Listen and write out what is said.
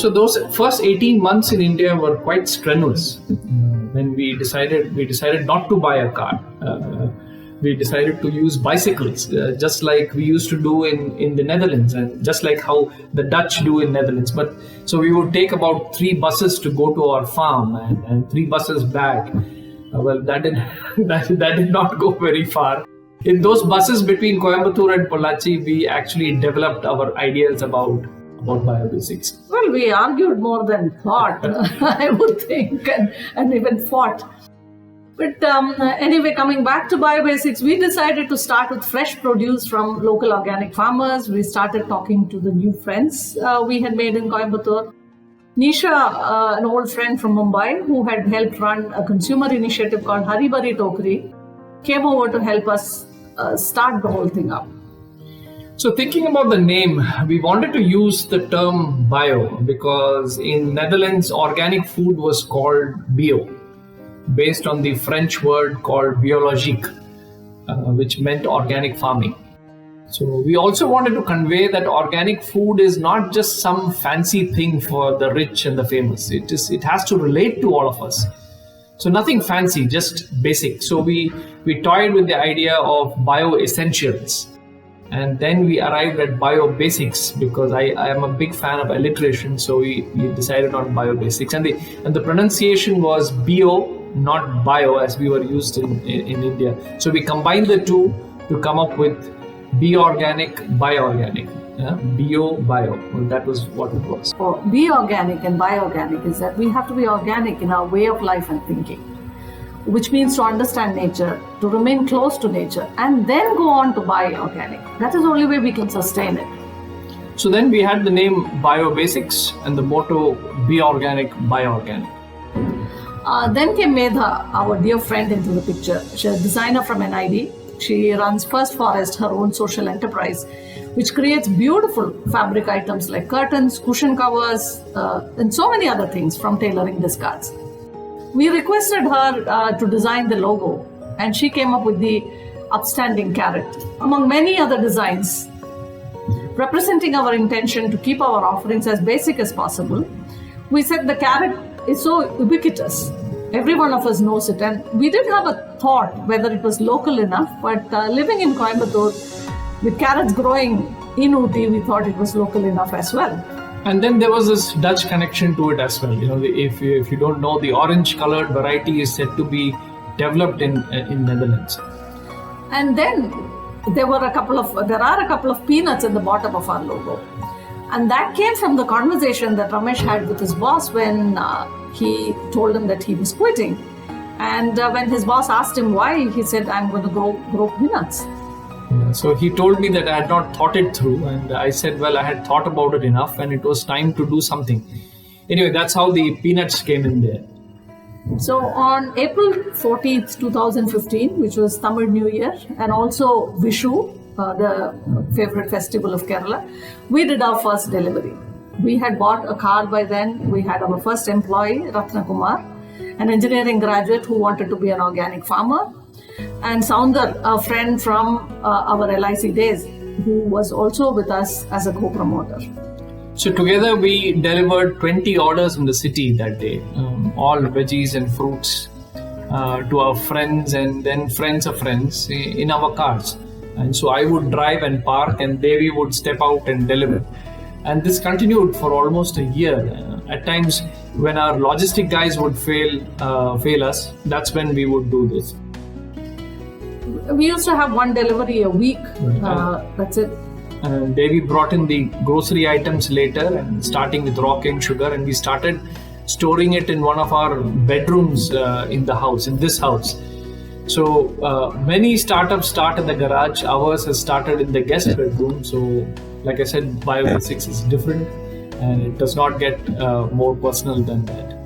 So those first 18 months in India were quite strenuous. When we decided not to buy a car. We decided to use bicycles, just like we used to do in the Netherlands, and just like how the Dutch do in Netherlands. But so we would take about 3 buses to go to our farm and 3 buses back. Well, that did not go very far. In those buses between Coimbatore and Pollachi, we actually developed our ideas about biobasics. Well, we argued more than thought, I would think, and even fought. But anyway, coming back to biobasics, we decided to start with fresh produce from local organic farmers. We started talking to the new friends we had made in Coimbatore. Nisha, an old friend from Mumbai who had helped run a consumer initiative called Hari Bari Tokri, came over to help us start the whole thing up. So thinking about the name, we wanted to use the term bio because in Netherlands, organic food was called bio, based on the French word called biologique, which meant organic farming. So we also wanted to convey that organic food is not just some fancy thing for the rich and the famous. It has to relate to all of us. So nothing fancy, just basic. So we toyed with the idea of bio essentials. And then we arrived at biobasics because I am a big fan of alliteration. So we decided on biobasics. And the pronunciation was bio, not bio, as we were used in India. So we combined the two to come up with Be Organic, Bioorganic. Bio. Well, that was what it was. Oh, Be Organic and Bioorganic is that we have to be organic in our way of life and thinking, which means to understand nature, to remain close to nature, and then go on to buy organic. That is the only way we can sustain it. So then we had the name Biobasics and the motto Be Organic, Bioorganic. Then came Medha, our dear friend, into the picture. She's a designer from NID. She runs First Forest, her own social enterprise, which creates beautiful fabric items like curtains, cushion covers, and so many other things from tailoring discards. We requested her to design the logo, and she came up with the upstanding carrot, among many other designs, representing our intention to keep our offerings as basic as possible. We said the carrot is so ubiquitous. Every one of us knows it, and we did have a thought whether it was local enough, but living in Coimbatore, with carrots growing in Ooty, we thought it was local enough as well. And then there was this Dutch connection to it as well. You know, if you don't know, the orange-colored variety is said to be developed in Netherlands. And then there are a couple of peanuts in the bottom of our logo, and that came from the conversation that Ramesh had with his boss when he told him that he was quitting. And when his boss asked him why, he said, "I'm going to grow peanuts." Yeah, so he told me that I had not thought it through, and I said, well, I had thought about it enough and it was time to do something. Anyway, that's how the peanuts came in there. So on April 14th, 2015, which was Tamil New Year, and also Vishu, the favorite festival of Kerala, we did our first delivery. We had bought a car by then. We had our first employee, Ratna Kumar, an engineering graduate who wanted to be an organic farmer, and Soundar, a friend from our LIC days, who was also with us as a co-promoter. So together we delivered 20 orders in the city that day, all veggies and fruits to our friends and then friends of friends in our cars. And so I would drive and park and Devi would step out and deliver. And this continued for almost a year. At times when our logistic guys would fail us, that's when we would do this. We used to have one delivery a week. That's it. And Devi brought in the grocery items later, and starting with raw cane sugar, and we started storing it in one of our bedrooms in this house. So many startups start in the garage. Ours has started in the guest bedroom. So like I said, Biobasics is different and it does not get more personal than that.